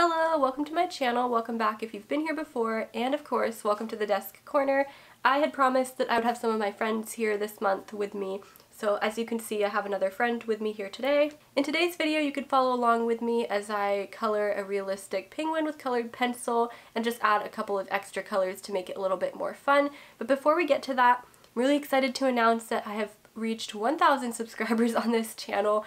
Hello, welcome to my channel, welcome back if you've been here before, and of course, welcome to the desk corner. I had promised that I would have some of my friends here this month with me, so as you can see I have another friend with me here today. In today's video you could follow along with me as I color a realistic penguin with colored pencil and just add a couple of extra colors to make it a little bit more fun. But before we get to that, I'm really excited to announce that I have reached 1,000 subscribers on this channel.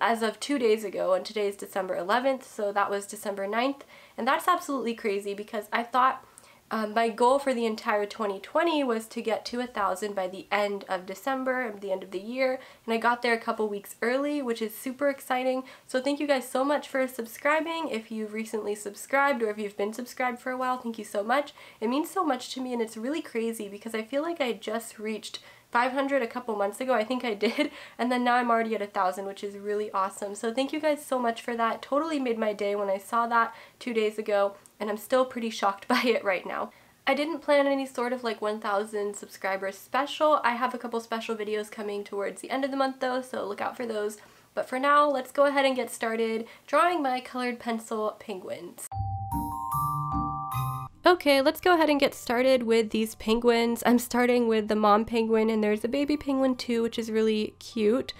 As of 2 days ago, and today is December 11th, so that was December 9th, and that's absolutely crazy because I thought my goal for the entire 2020 was to get to 1,000 by the end of December, at the end of the year, and I got there a couple weeks early, which is super exciting. So thank you guys so much for subscribing. If you've recently subscribed or if you've been subscribed for a while, thank you so much. It means so much to me, and it's really crazy because I feel like I just reached 500 a couple months ago, I think I did, and then now I'm already at 1,000, which is really awesome. So thank you guys so much for that. Totally made my day when I saw that 2 days ago, and I'm still pretty shocked by it right now. I didn't plan any sort of like 1,000 subscribers special. I have a couple special videos coming towards the end of the month though, so look out for those. But for now, let's go ahead and get started drawing my colored pencil penguins. Okay, let's go ahead and get started with these penguins. I'm starting with the mom penguin, and there's a baby penguin too, which is really cute.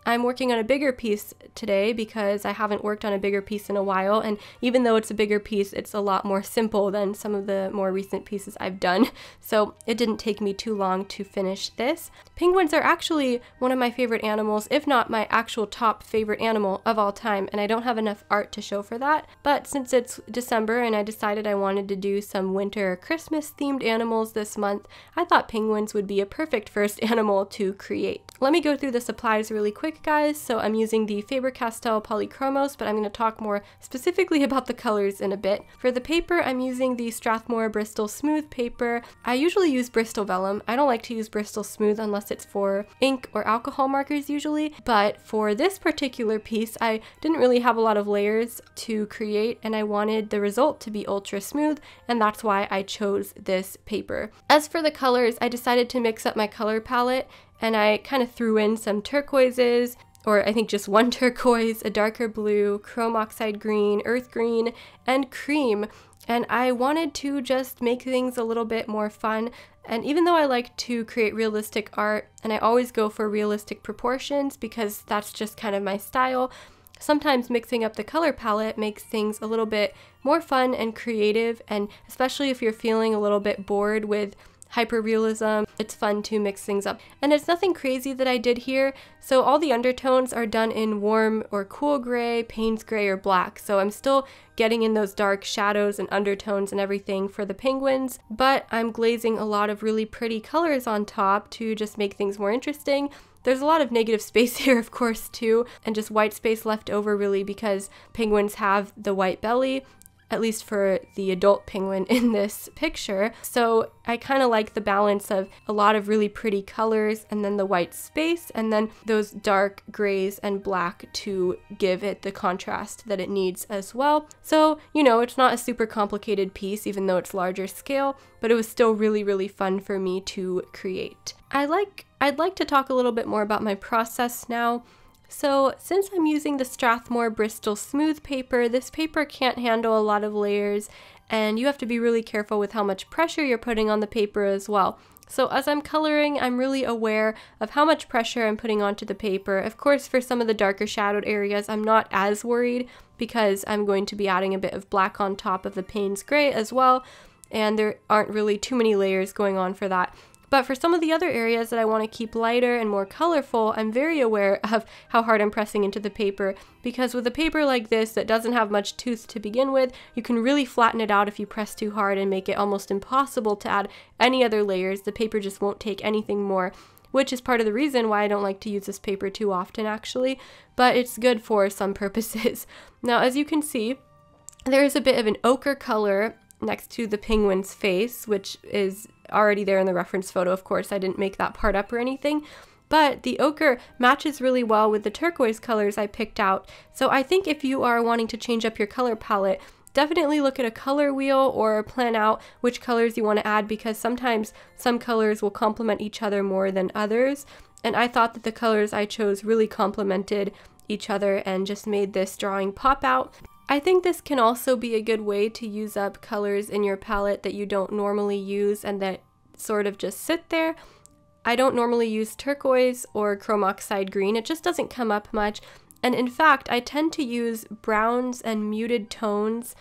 I'm working on a bigger piece today because I haven't worked on a bigger piece in a while, and even though it's a bigger piece, it's a lot more simple than some of the more recent pieces I've done, so it didn't take me too long to finish this. Penguins are actually one of my favorite animals, if not my actual top favorite animal of all time, and I don't have enough art to show for that, but since it's December and I decided I wanted to do some winter Christmas themed animals this month, I thought penguins would be a perfect first animal to create. Let me go through the supplies really quick, guys. So I'm using the Faber Castell Polychromos, but I'm going to talk more specifically about the colors in a bit. For the paper, I'm using the Strathmore Bristol Smooth paper. I usually use Bristol Vellum. I don't like to use Bristol Smooth unless it's for ink or alcohol markers usually, but for this particular piece, I didn't really have a lot of layers to create, and I wanted the result to be ultra smooth, and that's why I chose this paper. As for the colors, I decided to mix up my color palette, and I kind of threw in some turquoises, or I think just one turquoise, a darker blue, chrome oxide green, earth green, and cream. And I wanted to just make things a little bit more fun. And even though I like to create realistic art, and I always go for realistic proportions because that's just kind of my style, sometimes mixing up the color palette makes things a little bit more fun and creative, and especially if you're feeling a little bit bored with hyperrealism, it's fun to mix things up. And it's nothing crazy that I did here, so all the undertones are done in warm or cool gray, Payne's gray, or black, so I'm still getting in those dark shadows and undertones and everything for the penguins, but I'm glazing a lot of really pretty colors on top to just make things more interesting. There's a lot of negative space here, of course, too, and just white space left over really because penguins have the white belly, at least for the adult penguin in this picture. So I kind of like the balance of a lot of really pretty colors and then the white space and then those dark grays and black to give it the contrast that it needs as well. So, you know, it's not a super complicated piece even though it's larger scale, but it was still really, really fun for me to create. I'd like to talk a little bit more about my process now. So since I'm using the Strathmore Bristol Smooth paper, this paper can't handle a lot of layers, and you have to be really careful with how much pressure you're putting on the paper as well. So as I'm coloring, I'm really aware of how much pressure I'm putting onto the paper. Of course, for some of the darker shadowed areas, I'm not as worried because I'm going to be adding a bit of black on top of the Payne's gray as well, and there aren't really too many layers going on for that. But for some of the other areas that I want to keep lighter and more colorful, I'm very aware of how hard I'm pressing into the paper, because with a paper like this that doesn't have much tooth to begin with, you can really flatten it out if you press too hard and make it almost impossible to add any other layers. The paper just won't take anything more, which is part of the reason why I don't like to use this paper too often actually, but it's good for some purposes. Now, as you can see, there is a bit of an ochre color next to the penguin's face, which is already there in the reference photo. Of course, I didn't make that part up or anything, but the ochre matches really well with the turquoise colors I picked out. So I think if you are wanting to change up your color palette, definitely look at a color wheel or plan out which colors you want to add, because sometimes some colors will complement each other more than others, and I thought that the colors I chose really complemented each other and just made this drawing pop out. I think this can also be a good way to use up colors in your palette that you don't normally use and that sort of just sit there. I don't normally use turquoise or chrome oxide green. It just doesn't come up much. And in fact, I tend to use browns and muted tones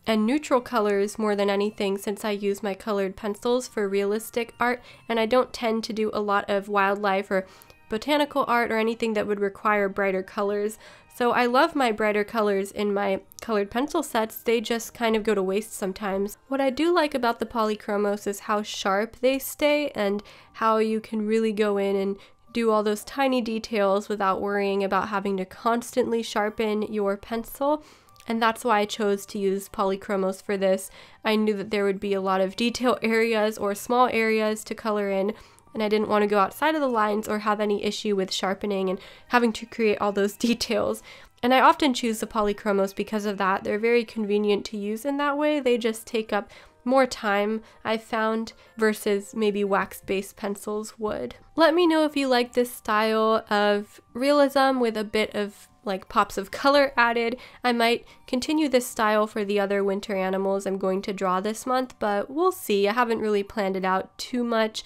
and neutral colors more than anything since I use my colored pencils for realistic art, and I don't tend to do a lot of wildlife or botanical art or anything that would require brighter colors. So I love my brighter colors in my colored pencil sets, they just kind of go to waste sometimes. What I do like about the Polychromos is how sharp they stay and how you can really go in and do all those tiny details without worrying about having to constantly sharpen your pencil. And that's why I chose to use Polychromos for this. I knew that there would be a lot of detail areas or small areas to color in, and I didn't want to go outside of the lines or have any issue with sharpening and having to create all those details. And I often choose the Polychromos because of that. They're very convenient to use in that way. They just take up more time, I've found, versus maybe wax-based pencils would. Let me know if you like this style of realism with a bit of like pops of color added. I might continue this style for the other winter animals I'm going to draw this month, but we'll see. I haven't really planned it out too much.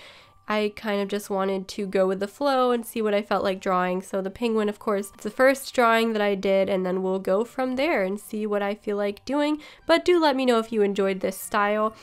I kind of just wanted to go with the flow and see what I felt like drawing. So the penguin, of course, it's the first drawing that I did, and then we'll go from there and see what I feel like doing. But do let me know if you enjoyed this style.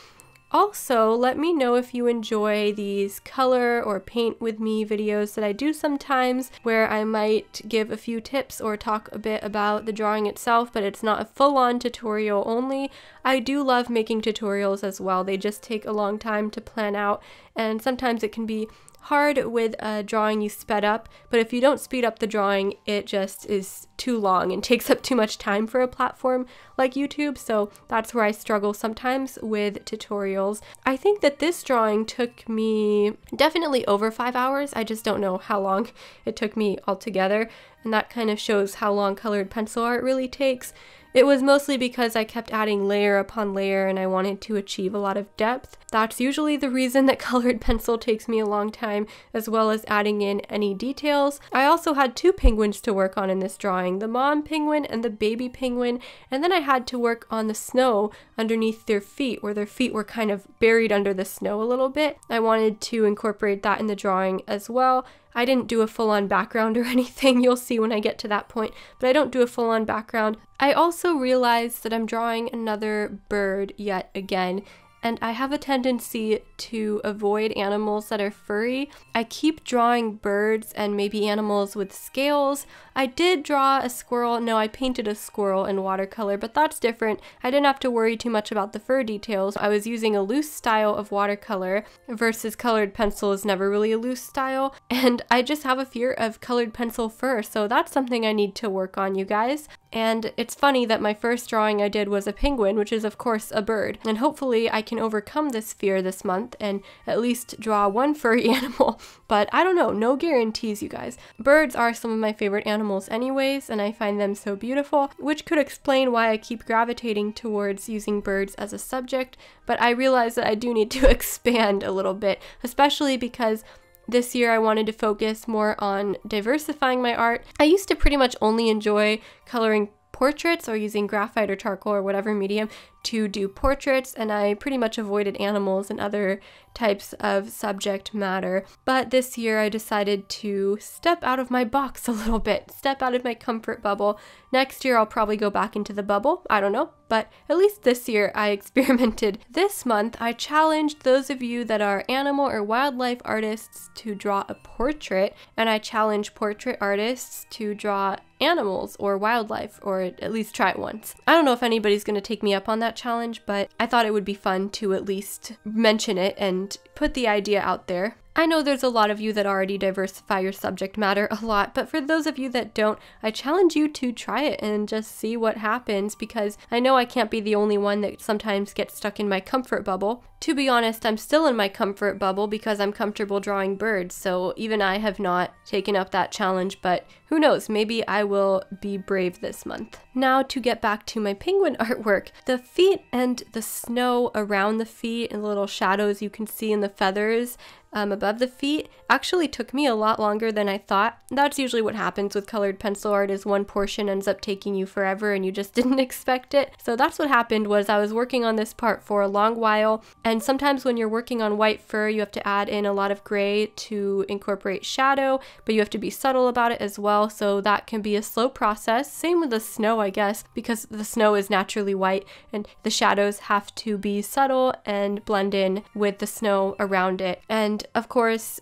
Also, let me know if you enjoy these color or paint with me videos that I do sometimes, where I might give a few tips or talk a bit about the drawing itself, but it's not a full-on tutorial only. I do love making tutorials as well. They just take a long time to plan out, and sometimes it can be hard with a drawing you sped up, but if you don't speed up the drawing, it just is too long and takes up too much time for a platform like YouTube, so that's where I struggle sometimes with tutorials. I think that this drawing took me definitely over 5 hours. I just don't know how long it took me altogether, and that kind of shows how long colored pencil art really takes. It was mostly because I kept adding layer upon layer and I wanted to achieve a lot of depth. That's usually the reason that colored pencil takes me a long time, as well as adding in any details. I also had two penguins to work on in this drawing, the mom penguin and the baby penguin, and then I had to work on the snow underneath their feet, where their feet were kind of buried under the snow a little bit. I wanted to incorporate that in the drawing as well. I didn't do a full-on background or anything, you'll see when I get to that point, but I don't do a full-on background. I also realized that I'm drawing another bird yet again, and I have a tendency to avoid animals that are furry. I keep drawing birds and maybe animals with scales. I did draw a squirrel. No, I painted a squirrel in watercolor, but that's different. I didn't have to worry too much about the fur details. I was using a loose style of watercolor versus colored pencil is never really a loose style, and I just have a fear of colored pencil fur, so that's something I need to work on, you guys. And it's funny that my first drawing I did was a penguin, which is of course a bird, and hopefully I can overcome this fear this month and at least draw one furry animal, but I don't know, no guarantees, you guys. Birds are some of my favorite animals anyways, and I find them so beautiful, which could explain why I keep gravitating towards using birds as a subject, but I realize that I do need to expand a little bit, especially because this year I wanted to focus more on diversifying my art. I used to pretty much only enjoy coloring portraits or using graphite or charcoal or whatever medium to do portraits, and I pretty much avoided animals and other types of subject matter. But this year I decided to step out of my box a little bit, step out of my comfort bubble. Next year I'll probably go back into the bubble, I don't know, but at least this year I experimented. This month I challenged those of you that are animal or wildlife artists to draw a portrait, and I challenge portrait artists to draw animals or wildlife, or at least try it once. I don't know if anybody's going to take me up on that challenge, but I thought it would be fun to at least mention it and put the idea out there. I know there's a lot of you that already diversify your subject matter a lot, but for those of you that don't, I challenge you to try it and just see what happens, because I know I can't be the only one that sometimes gets stuck in my comfort bubble. To be honest, I'm still in my comfort bubble because I'm comfortable drawing birds, so even I have not taken up that challenge, but who knows, maybe I will be brave this month. Now to get back to my penguin artwork. The feet and the snow around the feet and the little shadows you can see in the feathers above the feet actually took me a lot longer than I thought. That's usually what happens with colored pencil art, is one portion ends up taking you forever and you just didn't expect it. So that's what happened. Was I was working on this part for a long while, and sometimes when you're working on white fur you have to add in a lot of gray to incorporate shadow, but you have to be subtle about it as well, so that can be a slow process. Same with the snow, I guess, because the snow is naturally white and the shadows have to be subtle and blend in with the snow around it. And of course,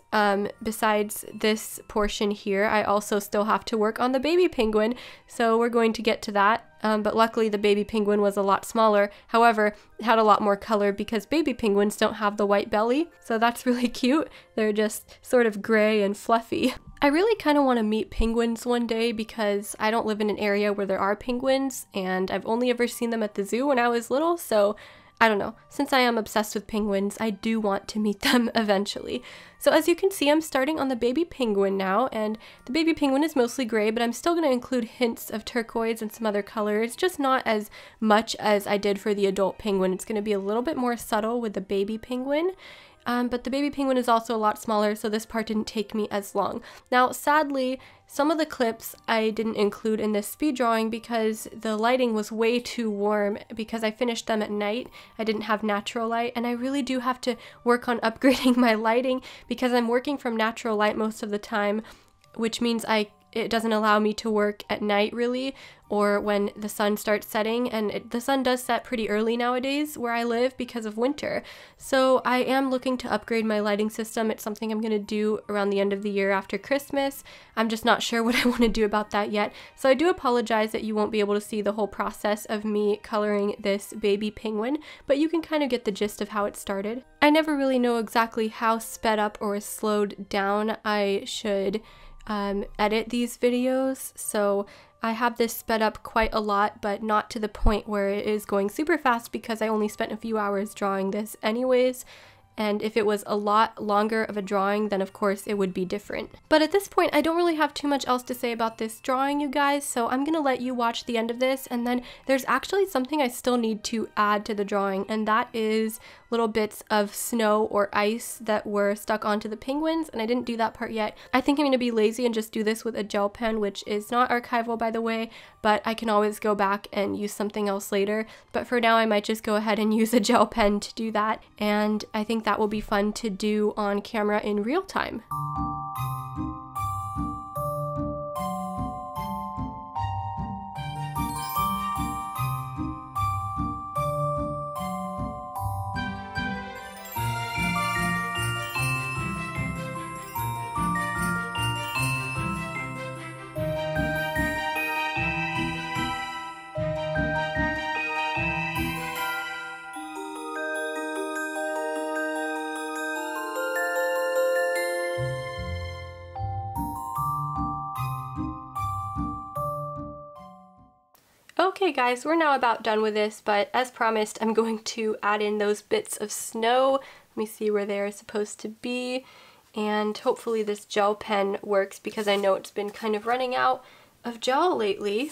besides this portion here, I also still have to work on the baby penguin, so we're going to get to that. But luckily the baby penguin was a lot smaller. However, it had a lot more color because baby penguins don't have the white belly, so that's really cute. They're just sort of gray and fluffy. I really kind of want to meet penguins one day because I don't live in an area where there are penguins, and I've only ever seen them at the zoo when I was little, so I don't know. Since I am obsessed with penguins, I do want to meet them eventually. So as you can see, I'm starting on the baby penguin now, and the baby penguin is mostly gray, but I'm still going to include hints of turquoise and some other colors, just not as much as I did for the adult penguin. It's going to be a little bit more subtle with the baby penguin. But the baby penguin is also a lot smaller, so this part didn't take me as long. Now, sadly, some of the clips I didn't include in this speed drawing because the lighting was way too warm, because I finished them at night. I didn't have natural light, and I really do have to work on upgrading my lighting because I'm working from natural light most of the time, which means it doesn't allow me to work at night really, or when the sun starts setting, and the sun does set pretty early nowadays where I live because of winter. So I am looking to upgrade my lighting system. It's something I'm going to do around the end of the year after Christmas. I'm just not sure what I want to do about that yet. So I do apologize that you won't be able to see the whole process of me coloring this baby penguin, but you can kind of get the gist of how it started. I never really know exactly how sped up or slowed down I should edit these videos, so I have this sped up quite a lot, but not to the point where it is going super fast because I only spent a few hours drawing this anyways. And if it was a lot longer of a drawing, then of course it would be different. But at this point, I don't really have too much else to say about this drawing, you guys, so I'm gonna let you watch the end of this, and then there's actually something I still need to add to the drawing, and that is little bits of snow or ice that were stuck onto the penguins, and I didn't do that part yet. I think I'm gonna be lazy and just do this with a gel pen, which is not archival, by the way, but I can always go back and use something else later. But for now, I might just go ahead and use a gel pen to do that, and I think that will be fun to do on camera in real time. Okay guys, we're now about done with this, but as promised, I'm going to add in those bits of snow. Let me see where they're supposed to be, and hopefully this gel pen works because I know it's been kind of running out of gel lately.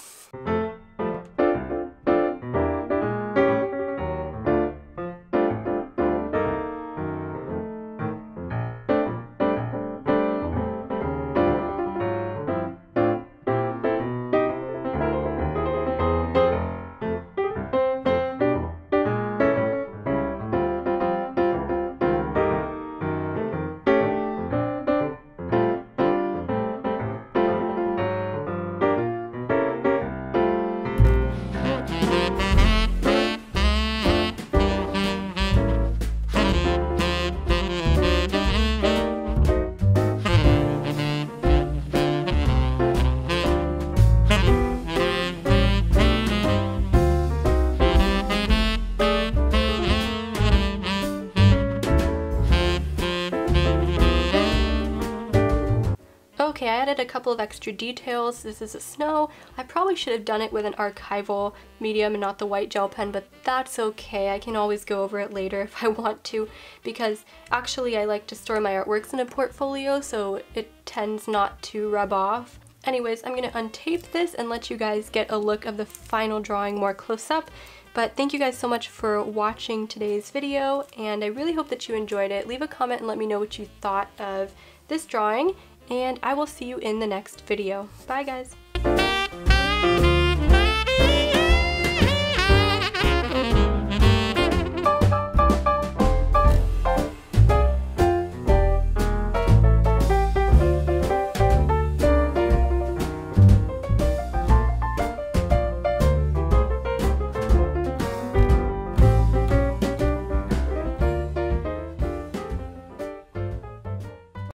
Okay, I added a couple of extra details. This is a snow. I probably should have done it with an archival medium and not the white gel pen, but that's okay. I can always go over it later if I want to, because actually I like to store my artworks in a portfolio so it tends not to rub off. Anyways, I'm going to untape this and let you guys get a look of the final drawing more close up. But thank you guys so much for watching today's video, and I really hope that you enjoyed it. Leave a comment and let me know what you thought of this drawing, and I will see you in the next video. Bye guys!